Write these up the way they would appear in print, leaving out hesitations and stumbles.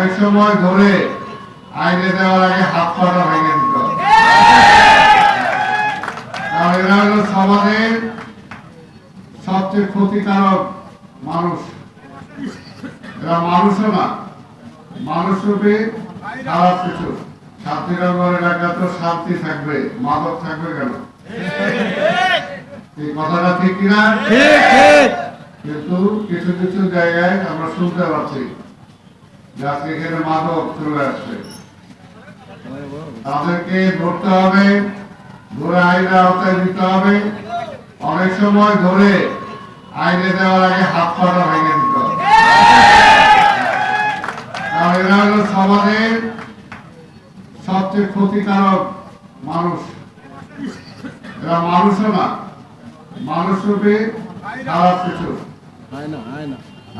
অনেক সময় ধরে আইনে দেওয়ার আগে হাত পাটা ভেঙে দিত। কারণ এরা হলো সমাজের সবচেয়ে ক্ষতিকারক মানুষ। এরা মানুষও না, মানুষ রূপে খারাপ কিছু। শান্তিনগর এলাকা তো শান্তি থাকবে, মাদক থাকবে কেন? এই কথাটা ঠিক কিনা? কিন্তু কিছু কিছু জায়গায় আমরা শুনতে পাচ্ছি যাতে এখানে মাদক চলে আসছে। তাদেরকে ধরতে হবে, ধরে আইনের আওতায় দিতে হবে। অনেক সময় ধরে আইনে দেওয়ার আগে হাত পাটা ভেঙে দিতে হবে। কারণ এরা হলো সমাজের সবচেয়ে ক্ষতিকারক মানুষ। এরা মানুষও না, মানুষ রূপে খারাপ কিছু।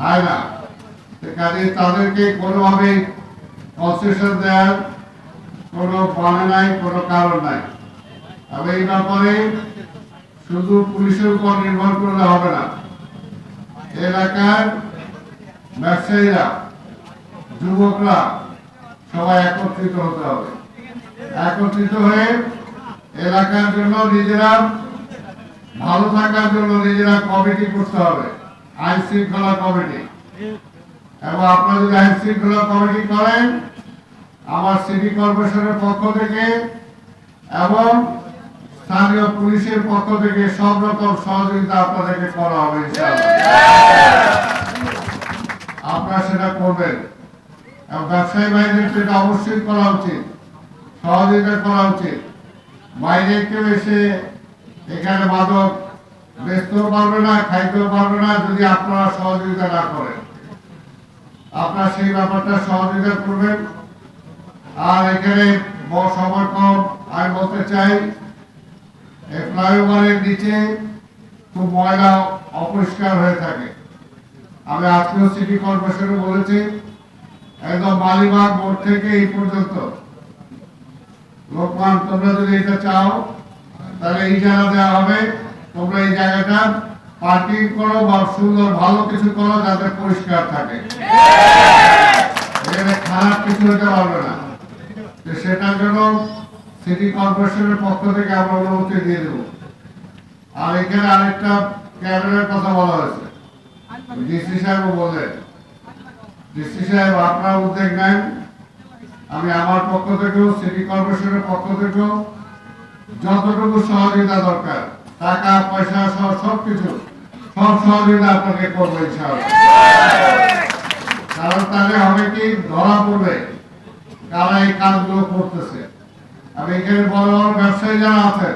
আয়না কাজে তাদেরকে কোনোভাবে কনসেশন দেওয়ার কোনো মানে নাই, কোনো কারণ নাই। তবে এই ব্যাপারে শুধু পুলিশের উপর নির্ভর করলে হবে না। এলাকার ব্যবসায়ীরা, যুবকরা সবাই একত্রিত হতে হবে। একত্রিত হয়ে এলাকার জন্য নিজেরা ভালো থাকার জন্য নিজেরা কমিটি করতে হবে, আইন শৃঙ্খলা কমিটি। এবং আপনারা যদি আইন শৃঙ্খলা কমিটি করেন, আমার সিটি কর্পোরেশনের পক্ষ থেকে এবং স্থানীয় পুলিশের পক্ষ থেকে সব রকম সহযোগিতা আপনাদেরকে করা হবে ইনশাআল্লাহ। আপনারা সেটা করবেন এবং ব্যবসায়ী ভাইদের সেটা অবশ্যই করা উচিত, সহযোগিতা করা উচিত। বাইরে কেউ এসে এখানে মাদক বেচতেও পারবে না, খাইতেও পারবে না যদি আপনারা সহযোগিতা না করেন। আপনারা সেই ব্যাপারটা সহযোগিতা করবেন। আর এখানে সময় কম, আমি বলতে চাই এই ফ্লাইওভারের নিচে খুব ময়লা অপরিষ্কার হয়ে থাকে। আমি আজকেও সিটি কর্পোরেশনে বলেছি, একদম মালিবাগ মোড় থেকে এই পর্যন্ত লোকমান, তোমরা যদি এটা চাও তাহলে এই জায়গা দেওয়া হবে। তোমরা এই জায়গাটা পার্কিং করো বা সুন্দর ভালো কিছু করো যাতে পরিষ্কার থাকে, এখানে খারাপ কিছু হতে পারবে না। সেটার জন্য সিটি কর্পোরেশনের পক্ষ থেকে আমরা অনুমতি দিয়ে দেব। আর এখানে আরেকটা ক্যামেরার কথা বলা হয়েছে, ডিসি সাহেবও বললেন। ডিসি সাহেব আপনার উদ্যোগ নেন, আমি আমার পক্ষ থেকেও সিটি কর্পোরেশনের পক্ষ থেকেও যতটুকু সহযোগিতা দরকার, টাকা পয়সা সহ সবকিছু, সব সহযোগিতা আপনাকে করবো ইনশাআল্লাহ। কারণ তাহলে হবে কি, ধরা পড়বে কারা এই কাজগুলো করতেছে। আমি এখানে বড় বড় ব্যবসায়ী যারা আছেন,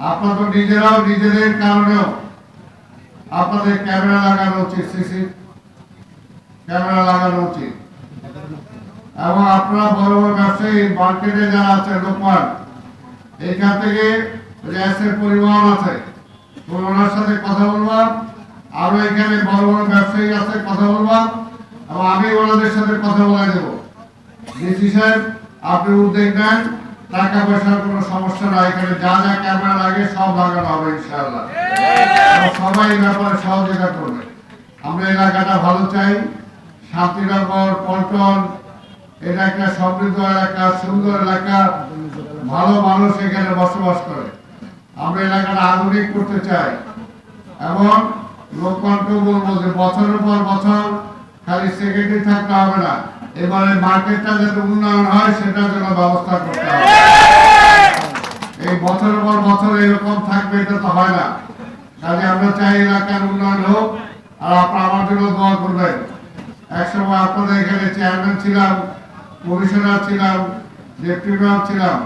আপনার তো নিজেরাও নিজেদের কারণেও আপনাদের ক্যামেরা লাগানো উচিত, সিসি ক্যামেরা লাগানো উচিত। এবং আপনারা বড় বড় ব্যবসায়ী মার্কেটে যারা আছে, লোকমান, এইখান থেকে গ্যাসের পরিবহন আছে, ওনার সাথে কথা বলবা। আরো এখানে বড় বড় ব্যবসায়ী আছে, কথা বলবা এবং আমি ওনাদের সাথে কথা বলে দেবো। ডিসি সাহেব আপনি উদ্যোগ নেন, টাকা পয়সার কোনো সমস্যা নাই, এখানে যা যা ক্যামেরা লাগে সব লাগানো হবে ইনশাআল্লাহ। সবাই এই ব্যাপারে সহযোগিতা করবে। আমরা এলাকাটা ভালো চাই, শান্তিনগর, পল্টন, এটা একটা সমৃদ্ধ এলাকা, সুন্দর এলাকা, ভালো মানুষ এখানে বসবাস করে। আমরা এলাকাটা আধুনিক করতে চাই এবং লোকমানকেও বলবো যে বছরের পর বছর খালি সেক্রেটারি থাকতে হবে না, এবারে মার্কেটটা যাতে উন্নয়ন হয় সেটার জন্য ব্যবস্থা করতে হবে। এই বছরের পর বছর এরকম থাকবে এটা তো হয় না। কাজে আমরা চাই এলাকার উন্নয়ন হোক। আর আপনারা আমার জন্য দোয়া করবেন। একসময় আপনাদের এখানে চেয়ারম্যান ছিলাম, কমিশনার ছিলাম, ডেপুটি মেয়র ছিলাম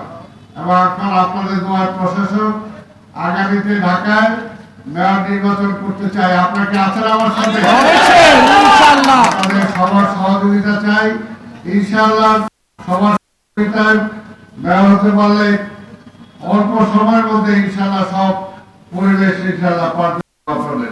এবং এখন আপনাদের দোয়ার প্রশাসক। আগামীতে ঢাকায় মেয়র নির্বাচন করতে চাই, আপনাকে আছেন আমার সাথে? আপনাদের সবার সহযোগিতা চাই ইনশাআল্লাহ। সবার সহযোগিতায় মেয়র হতে পারলে অল্প সময়ের মধ্যে ইনশাআল্লাহ সব পরিবেশ ইনশাআল্লাহ পাল্টে যাবে।